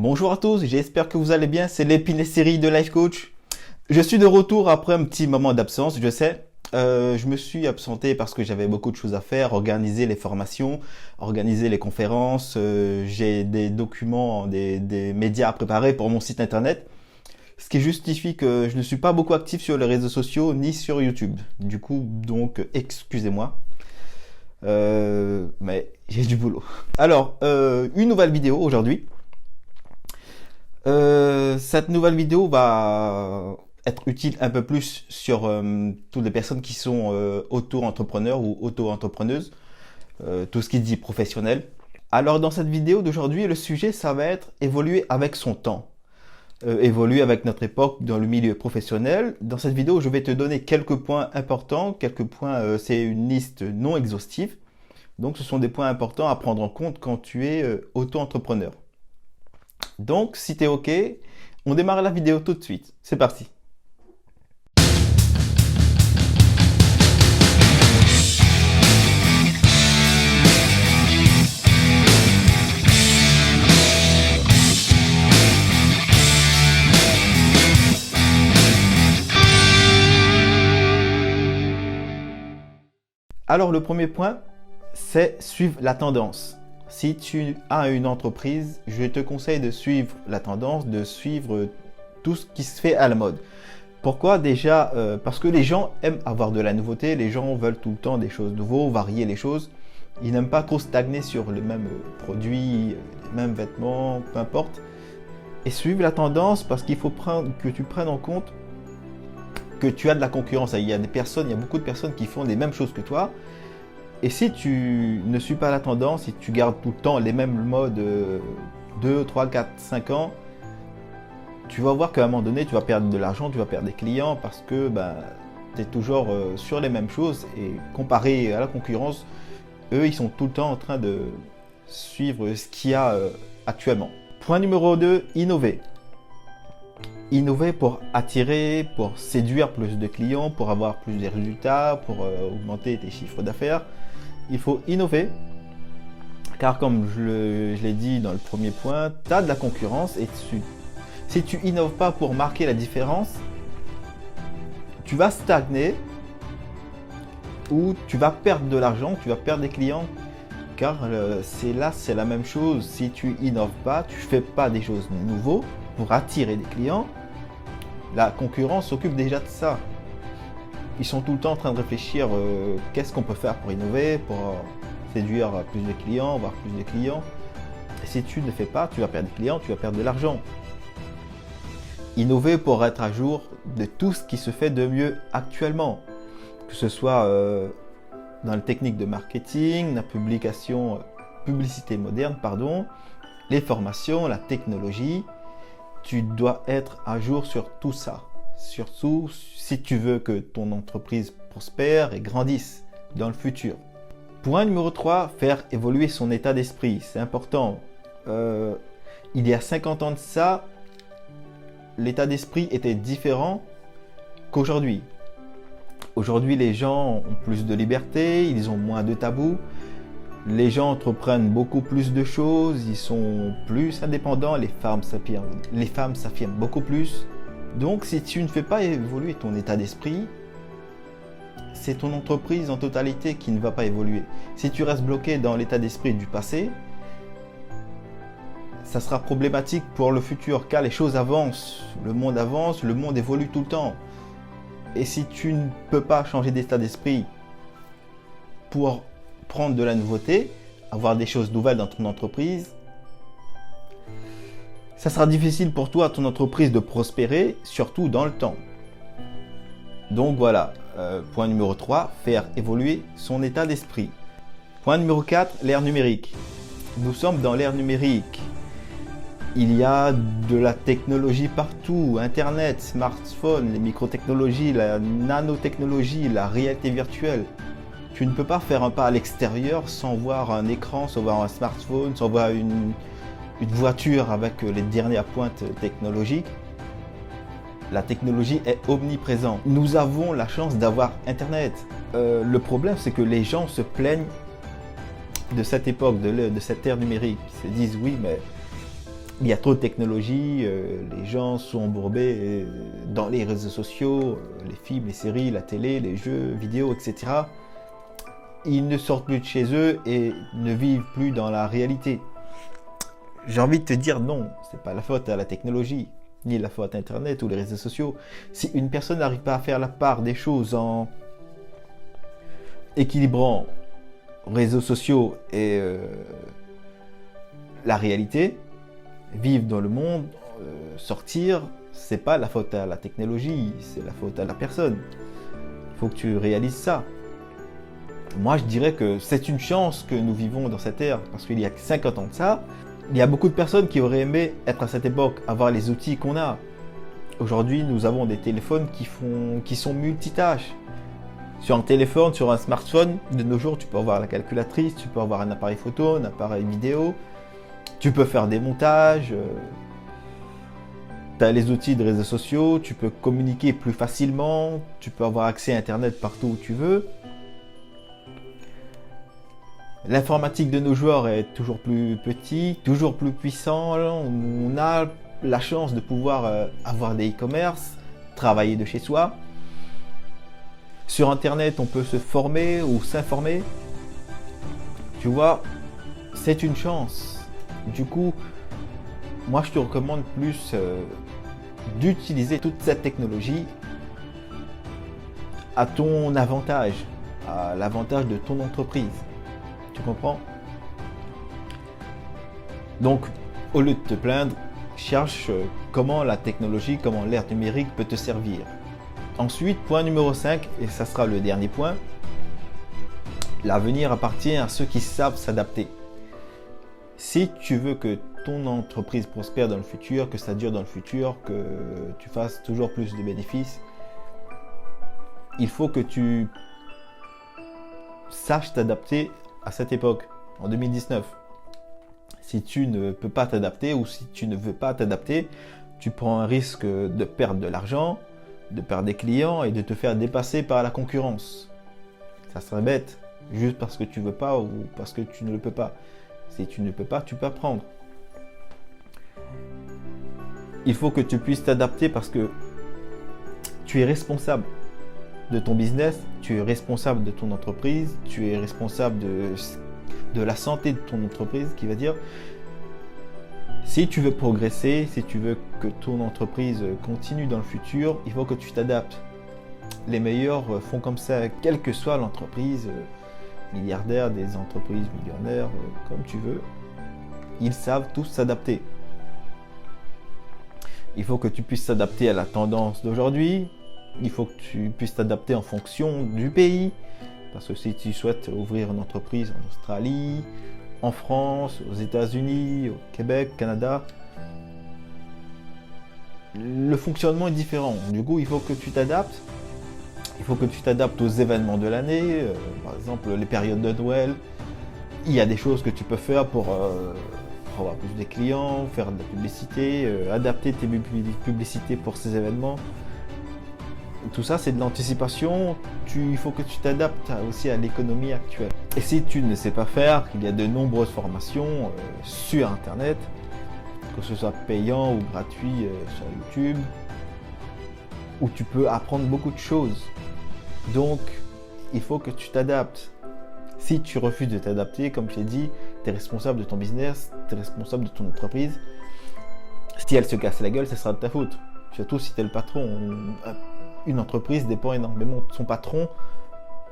Bonjour à tous, j'espère que vous allez bien, c'est l'Épinay série de Life Coach. Je suis de retour après un petit moment d'absence, je sais. Je me suis absenté parce que j'avais beaucoup de choses à faire, organiser les formations, organiser les conférences. J'ai des documents, des médias à préparer pour mon site internet. Ce qui justifie que je ne suis pas beaucoup actif sur les réseaux sociaux ni sur YouTube. Du coup, donc, excusez-moi. Mais j'ai du boulot. Alors, une nouvelle vidéo aujourd'hui. Cette nouvelle vidéo va être utile un peu plus sur toutes les personnes qui sont auto-entrepreneurs ou auto-entrepreneuses, tout ce qui dit professionnel. Alors dans cette vidéo d'aujourd'hui, le sujet ça va être évoluer avec son temps, évoluer avec notre époque dans le milieu professionnel. Dans cette vidéo, je vais te donner quelques points importants, c'est une liste non exhaustive. Donc ce sont des points importants à prendre en compte quand tu es auto-entrepreneur. Donc, si tu es OK, on démarre la vidéo tout de suite. C'est parti. Alors, le premier point, c'est suivre la tendance. Si tu as une entreprise, je te conseille de suivre la tendance, de suivre tout ce qui se fait à la mode. Pourquoi? Déjà, parce que les gens aiment avoir de la nouveauté, les gens veulent tout le temps des choses nouvelles, varier les choses. Ils n'aiment pas trop stagner sur les mêmes produits, les mêmes vêtements, peu importe. Et suivre la tendance parce qu'il faut que tu prennes en compte que tu as de la concurrence. Il y a beaucoup de personnes qui font les mêmes choses que toi. Et si tu ne suis pas la tendance, si tu gardes tout le temps les mêmes modes 2, 3, 4, 5 ans, tu vas voir qu'à un moment donné, tu vas perdre de l'argent, tu vas perdre des clients parce que tu es toujours sur les mêmes choses. Et comparé à la concurrence, eux, ils sont tout le temps en train de suivre ce qu'il y a actuellement. Point numéro 2, innover. Innover pour attirer, pour séduire plus de clients, pour avoir plus de résultats, pour augmenter tes chiffres d'affaires. Il faut innover, car comme je l'ai dit dans le premier point, tu as de la concurrence et si tu innoves pas pour marquer la différence, tu vas stagner ou tu vas perdre de l'argent, tu vas perdre des clients, car c'est la même chose. Si tu innoves pas, tu fais pas des choses nouvelles pour attirer des clients, la concurrence s'occupe déjà de ça. Ils sont tout le temps en train de réfléchir qu'est-ce qu'on peut faire pour innover, pour séduire plus de clients, avoir plus de clients. Et si tu ne fais pas, tu vas perdre des clients, tu vas perdre de l'argent. Innover pour être à jour de tout ce qui se fait de mieux actuellement. Que ce soit dans les techniques de marketing, la publicité moderne, les formations, la technologie. Tu dois être à jour sur tout ça. Surtout si tu veux que ton entreprise prospère et grandisse dans le futur. Point numéro 3, faire évoluer son état d'esprit. C'est important. Il y a 50 ans de ça, l'état d'esprit était différent qu'aujourd'hui. Aujourd'hui, les gens ont plus de liberté, ils ont moins de tabous. Les gens entreprennent beaucoup plus de choses, ils sont plus indépendants, les femmes s'affirment beaucoup plus. Donc si tu ne fais pas évoluer ton état d'esprit, c'est ton entreprise en totalité qui ne va pas évoluer. Si tu restes bloqué dans l'état d'esprit du passé, ça sera problématique pour le futur car les choses avancent, le monde évolue tout le temps. Et si tu ne peux pas changer d'état d'esprit pour prendre de la nouveauté, avoir des choses nouvelles dans ton entreprise, ça sera difficile pour toi, ton entreprise, de prospérer, surtout dans le temps. Donc voilà, point numéro 3, faire évoluer son état d'esprit. Point numéro 4, l'ère numérique. Nous sommes dans l'ère numérique. Il y a de la technologie partout, Internet, smartphone, les microtechnologies, la nanotechnologie, la réalité virtuelle. Tu ne peux pas faire un pas à l'extérieur sans voir un écran, sans voir un smartphone, sans voir une voiture avec les dernières pointes technologiques. La technologie est omniprésente. Nous avons la chance d'avoir Internet. Le problème, c'est que les gens se plaignent de cette époque, de cette ère numérique. Ils se disent oui, mais Il y a trop de technologie, les gens sont embourbés dans les réseaux sociaux, les films, les séries, la télé, les jeux vidéo, etc. Ils ne sortent plus de chez eux et ne vivent plus dans la réalité. J'ai envie de te dire non, c'est pas la faute à la technologie, ni la faute à Internet ou les réseaux sociaux. Si une personne n'arrive pas à faire la part des choses en équilibrant réseaux sociaux et la réalité, vivre dans le monde, sortir, c'est pas la faute à la technologie, c'est la faute à la personne. Il faut que tu réalises ça. Moi, je dirais que c'est une chance que nous vivons dans cette ère, parce qu'il y a 50 ans de ça, il y a beaucoup de personnes qui auraient aimé être à cette époque, avoir les outils qu'on a. Aujourd'hui, nous avons des téléphones qui sont multitâches. Sur un téléphone, sur un smartphone, de nos jours, tu peux avoir la calculatrice, tu peux avoir un appareil photo, un appareil vidéo, tu peux faire des montages, tu as les outils de réseaux sociaux, tu peux communiquer plus facilement, tu peux avoir accès à Internet partout où tu veux. L'informatique de nos joueurs est toujours plus petite, toujours plus puissant. On a la chance de pouvoir avoir des e-commerce, travailler de chez soi. Sur Internet, on peut se former ou s'informer. Tu vois, c'est une chance. Du coup, moi je te recommande plus d'utiliser toute cette technologie à ton avantage, à l'avantage de ton entreprise. Tu comprends? Donc, au lieu de te plaindre, cherche comment la technologie, comment l'ère numérique peut te servir. Ensuite, point numéro 5, et ça sera le dernier point, l'avenir appartient à ceux qui savent s'adapter. Si tu veux que ton entreprise prospère dans le futur, que ça dure dans le futur, que tu fasses toujours plus de bénéfices, il faut que tu saches t'adapter à cette époque, en 2019. Si tu ne peux pas t'adapter ou si tu ne veux pas t'adapter, tu prends un risque de perdre de l'argent, de perdre des clients et de te faire dépasser par la concurrence. Ça serait bête, juste parce que tu veux pas ou parce que tu ne le peux pas. Si tu ne peux pas, tu peux apprendre. Il faut que tu puisses t'adapter parce que tu es responsable de ton business, tu es responsable de ton entreprise, tu es responsable de la santé de ton entreprise, qui va dire, si tu veux progresser, si tu veux que ton entreprise continue dans le futur, il faut que tu t'adaptes. Les meilleurs font comme ça, quelle que soit l'entreprise, milliardaire, des entreprises millionnaires, comme tu veux, ils savent tous s'adapter. Il faut que tu puisses s'adapter à la tendance d'aujourd'hui. Il faut que tu puisses t'adapter en fonction du pays. Parce que si tu souhaites ouvrir une entreprise en Australie, en France, aux États-Unis, au Québec, Canada, le fonctionnement est différent. Du coup, il faut que tu t'adaptes. Il faut que tu t'adaptes aux événements de l'année. Par exemple, les périodes de Noël. Il y a des choses que tu peux faire pour avoir plus de clients, faire de la publicité, adapter tes publicités pour ces événements. Tout ça, c'est de l'anticipation. Il faut que tu t'adaptes aussi à l'économie actuelle. Et si tu ne sais pas faire, il y a de nombreuses formations sur Internet, que ce soit payant ou gratuit sur YouTube, où tu peux apprendre beaucoup de choses. Donc, il faut que tu t'adaptes. Si tu refuses de t'adapter, comme je t'ai dit, tu es responsable de ton business, tu es responsable de ton entreprise. Si elle se casse la gueule, ce sera de ta faute. Surtout si tu es le patron. Une entreprise dépend énormément de son patron,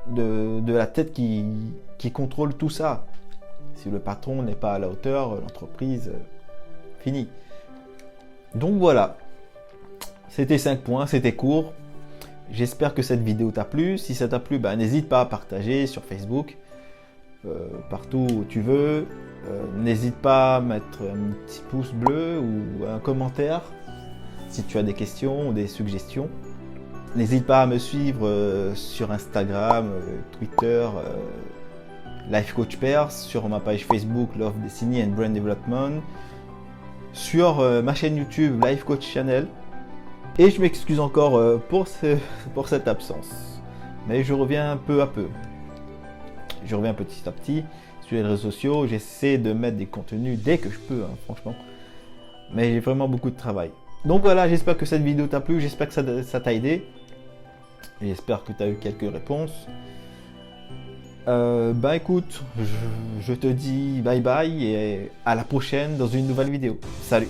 de la tête qui contrôle tout ça. Si le patron n'est pas à la hauteur, l'entreprise finit. Donc voilà, c'était 5 points, c'était court. J'espère que cette vidéo t'a plu. Si ça t'a plu, n'hésite pas à partager sur Facebook, partout où tu veux. N'hésite pas à mettre un petit pouce bleu ou un commentaire si tu as des questions ou des suggestions. N'hésite pas à me suivre sur Instagram, Twitter, Life Coach Perse, sur ma page Facebook Love Destiny and Brand Development, sur ma chaîne YouTube Life Coach Channel. Et je m'excuse encore pour cette absence. Mais je reviens peu à peu. Je reviens petit à petit sur les réseaux sociaux. J'essaie de mettre des contenus dès que je peux, franchement. mais j'ai vraiment beaucoup de travail. Donc voilà, j'espère que cette vidéo t'a plu, j'espère que ça t'a aidé. J'espère que tu as eu quelques réponses. Bah écoute, je te dis bye bye et à la prochaine dans une nouvelle vidéo. Salut!